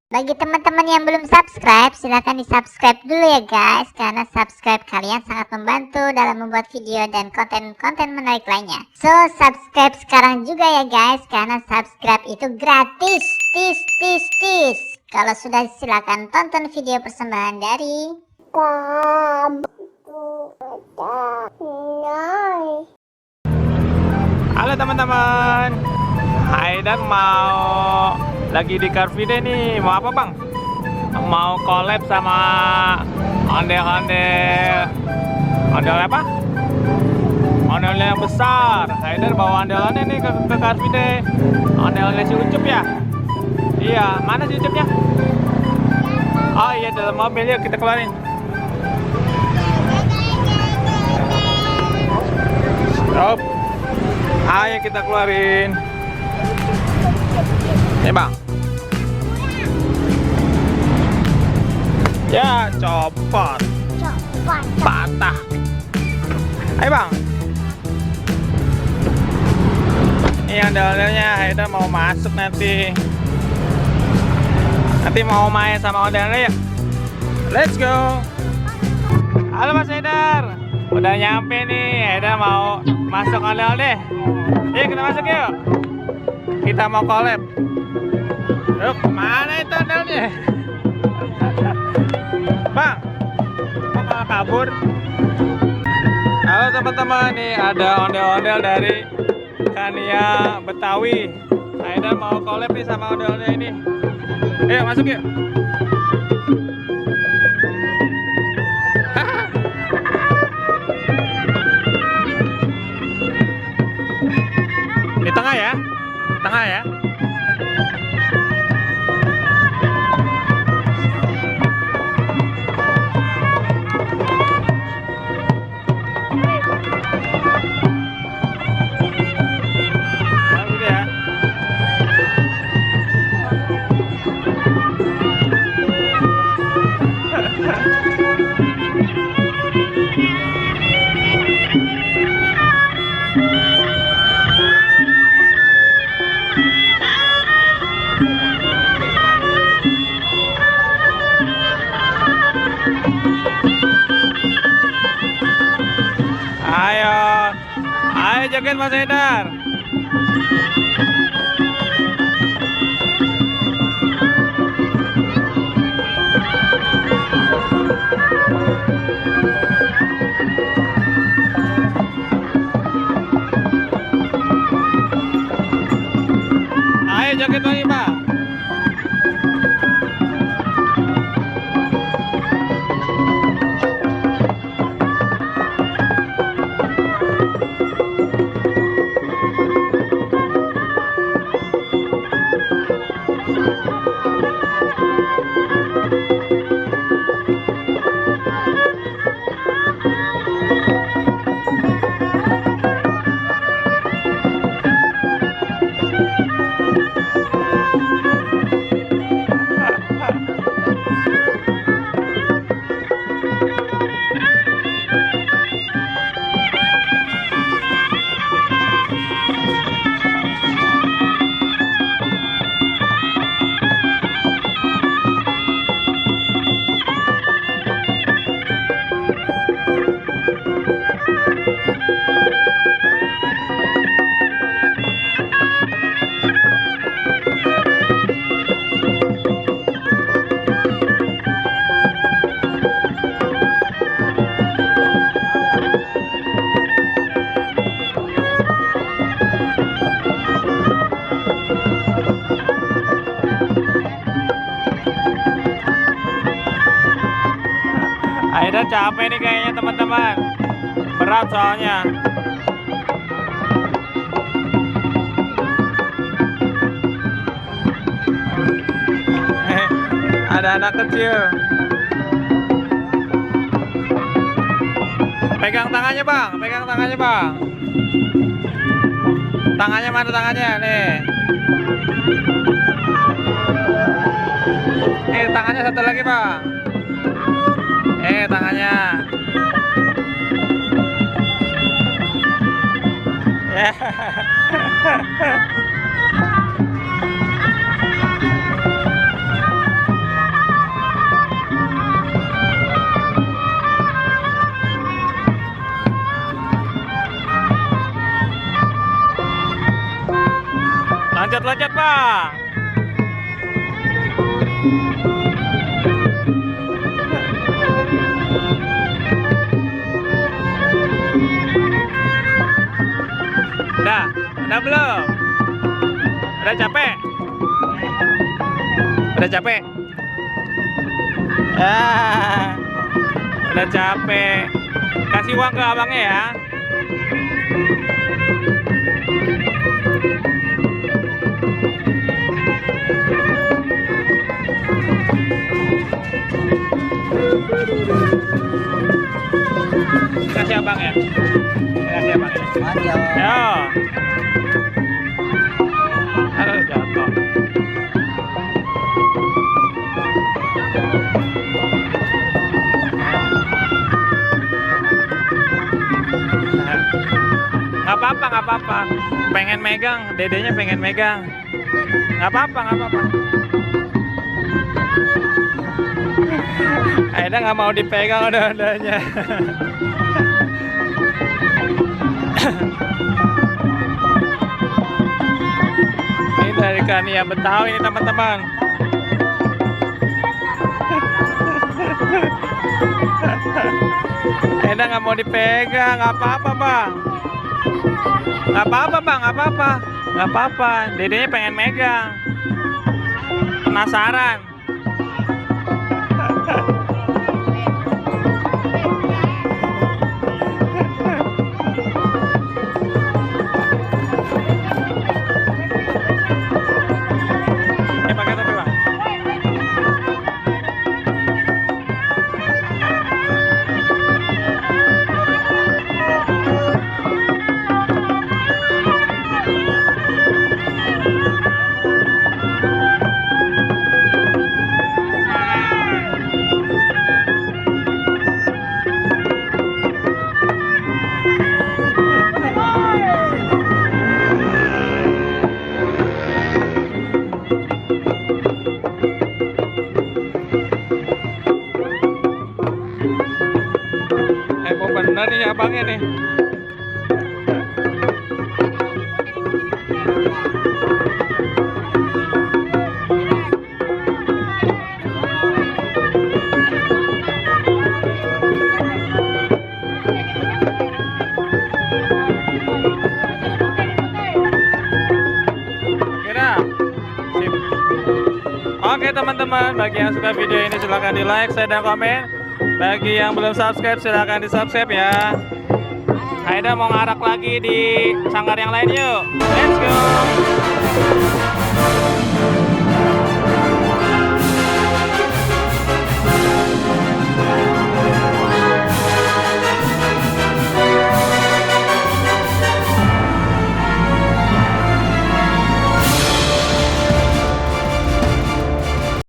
Bagi teman-teman yang belum subscribe, silahkan di subscribe dulu ya guys, karena subscribe kalian sangat membantu dalam membuat video dan konten-konten menarik lainnya. So subscribe sekarang juga ya guys, karena subscribe itu gratis. Kalau sudah, silahkan tonton video persembahan dari Halo teman-teman, Haidar mau lagi di Car Free Day nih. Mau apa bang? Mau collab sama ondel-ondel apa? Ondel yang besar. Haidar bawa ondelannya nih ke Car Free Day. Ondelnya si Ucup ya? Iya, mana si Ucupnya? Oh iya, dalam mobil. Yuk kita keluarin. Stop. Ayo kita keluarin. Nih bang. Ya copot. Patah. Ayo bang. Ini yang ondel-ondelnya. Haidar mau masuk nanti. Nanti mau main sama ondel-ondel ya. Let's go. Halo Mas Haidar. Udah nyampe nih. Haidar mau masuk ondel-ondel. Yuk kita masuk yuk. Kita mau collab. Yuk, mana itu ondelnya? Bang, kok malah kabur? Halo teman-teman, nih ada ondel-ondel dari Kania Betawi. Haidar mau collab nih sama ondel-ondel ini. Ayo masuk yuk. Di tengah ya, tengah ya. Ayo joget Mas Haidar. Ayo joget lagi Pak. Haidar capek nih kayaknya teman-teman. Berat soalnya. Ada anak kecil. Pegang tangannya bang, pegang tangannya bang. Tangannya mana tangannya nih? Tangannya satu lagi bang. Tangannya. Ya. Loncat-loncat bang. Udah belum? Udah capek? Udah capek? Udah capek. Kasih uang ke abangnya ya. Kasih abang ya. Kasih abang ya. Yo. Aduh, jatuh. Nggak apa-apa, nggak apa-apa. Pengen megang, dedenya pengen megang. Nggak apa-apa, nggak apa-apa. Aida nggak mau dipegang udah-udahnya. Ini dari Kania Betawi ini teman-teman. Aida nggak mau dipegang, nggak apa-apa bang. Nggak apa-apa bang, nggak apa-apa. Nggak apa-apa, dedenya pengen megang. Penasaran. Pakai topi bang. Bener nih abangnya nih. Oke teman-teman, bagi yang suka video ini silahkan di like, share, dan komen. Bagi yang belum subscribe silahkan di subscribe ya. Aida mau ngarak lagi di sanggar yang lain yuk. Let's go.